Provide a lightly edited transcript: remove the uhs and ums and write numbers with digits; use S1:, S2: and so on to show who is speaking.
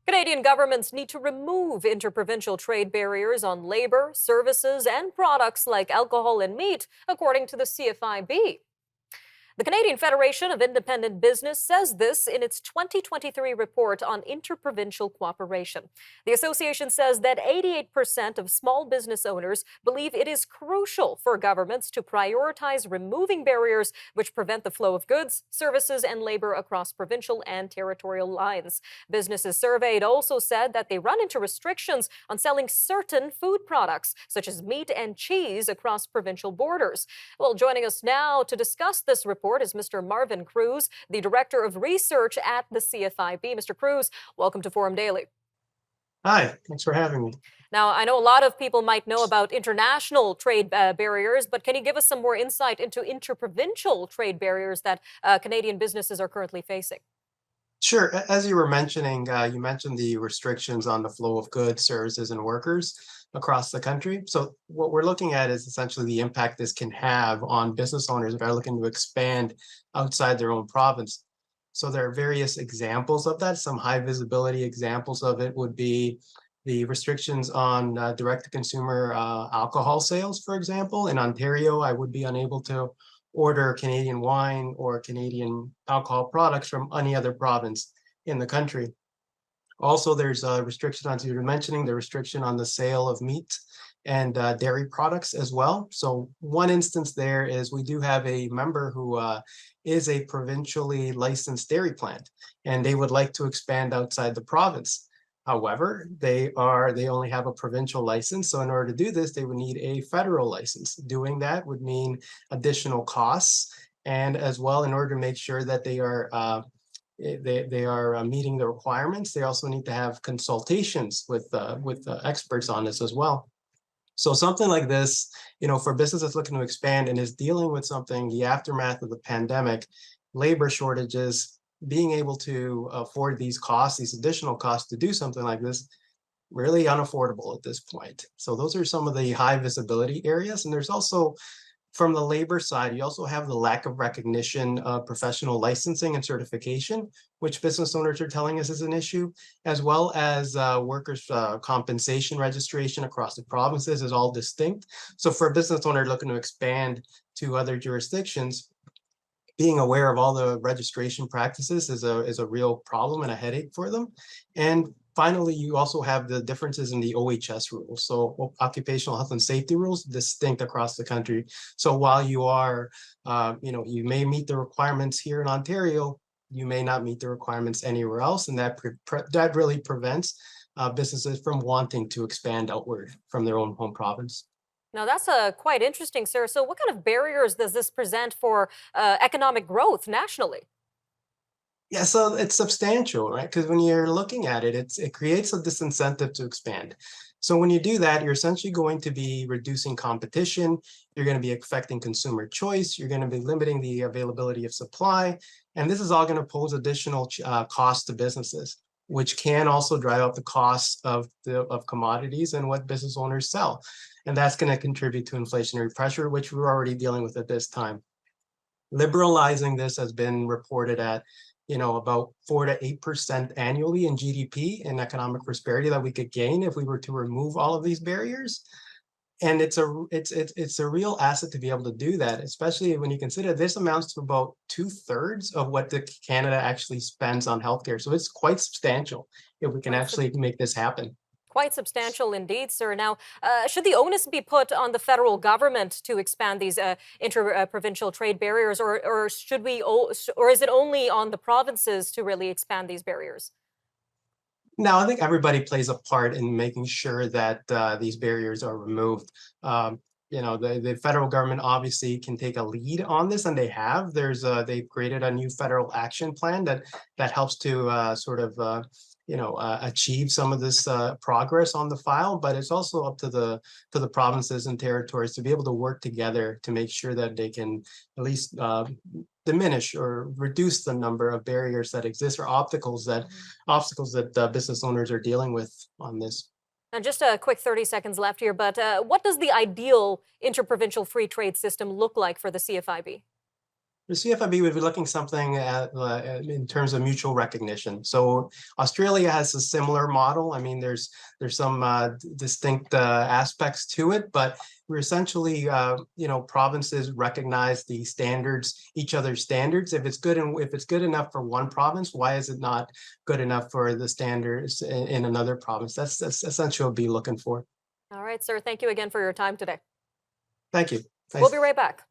S1: Canadian governments need to remove interprovincial trade barriers on labor, services, and products like alcohol and meat, according to the CFIB. The Canadian Federation of Independent Business says this in its 2023 report on interprovincial cooperation. The association says that 88% of small business owners believe it is crucial for governments to prioritize removing barriers which prevent the flow of goods, services, and labor across provincial and territorial lines. Businesses surveyed also said that they run into restrictions on selling certain food products, such as meat and cheese, across provincial borders. Well, joining us now to discuss this report is Mr. Marvin Cruz, the Director of Research at the CFIB. Mr. Cruz, welcome to Forum Daily.
S2: Hi, thanks for having me.
S1: Now, I know a lot of people might know about international trade barriers, but can you give us some more insight into interprovincial trade barriers that Canadian businesses are currently facing?
S2: Sure. As you were mentioning, you mentioned the restrictions on the flow of goods, services, and workers across the country. So what we're looking at is essentially the impact this can have on business owners that are looking to expand outside their own province. So there are various examples of that. Some high visibility examples of it would be the restrictions on direct-to-consumer alcohol sales, for example. In Ontario, I would be unable to order Canadian wine or Canadian alcohol products from any other province in the country. Also, there's a restriction on, as you were mentioning, the restriction on the sale of meat and dairy products as well. So one instance there is we do have a member who is a provincially licensed dairy plant, and they would like to expand outside the province. However, they only have a provincial license. So in order to do this, they would need a federal license. Doing that would mean additional costs. And as well, in order to make sure that they are meeting the requirements, they also need to have consultations with experts on this as well. So something like this, for businesses looking to expand and is dealing with something, the aftermath of the pandemic, labor shortages, being able to afford these costs, these additional costs to do something like this, really unaffordable at this point. So those are some of the high visibility areas. And there's also, from the labor side, you also have the lack of recognition of professional licensing and certification, which business owners are telling us is an issue, as well as workers' compensation registration across the provinces is all distinct. So for a business owner looking to expand to other jurisdictions, being aware of all the registration practices is a real problem and a headache for them. And finally, you also have the differences in the OHS rules. So occupational health and safety rules distinct across the country. So while you are, you may meet the requirements here in Ontario, you may not meet the requirements anywhere else. And that really prevents businesses from wanting to expand outward from their own home province.
S1: Now, that's quite interesting, sir. So what kind of barriers does this present for economic growth nationally?
S2: Yeah, so it's substantial, right? Because when you're looking at it, it creates a disincentive to expand. So when you do that, you're essentially going to be reducing competition. You're going to be affecting consumer choice. You're going to be limiting the availability of supply. And this is all going to pose additional costs to businesses, which can also drive up the costs of commodities and what business owners sell. And that's going to contribute to inflationary pressure, which we're already dealing with at this time. Liberalizing this has been reported at about 4 to 8% annually in GDP and economic prosperity that we could gain if we were to remove all of these barriers. And it's a real asset to be able to do that, especially when you consider this amounts to about 2/3 of what the Canada actually spends on healthcare. So it's quite substantial if we can
S1: Quite
S2: actually make this happen.
S1: Quite substantial indeed, sir. Now, should the onus be put on the federal government to expand these inter-provincial trade barriers, or should or is it only on the provinces to really expand these barriers?
S2: Now, I think everybody plays a part in making sure that these barriers are removed. The federal government obviously can take a lead on this, and they have. They've created a new federal action plan that helps to achieve some of this progress on the file. But it's also up to the provinces and territories to be able to work together to make sure that they can at least diminish or reduce the number of barriers that exist or obstacles that business owners are dealing with on this.
S1: And just a quick 30 seconds left here, but what does the ideal interprovincial free trade system look like for the CFIB?
S2: The CFIB would be looking something at in terms of mutual recognition. So Australia has a similar model. I mean, there's some distinct aspects to it, but we're essentially, provinces recognize the standards, each other's standards. If it's good and if it's good enough for one province, why is it not good enough for the standards in another province? That's essentially what we'll be looking for.
S1: All right, sir. Thank you again for your time today.
S2: Thank you.
S1: We'll be right back.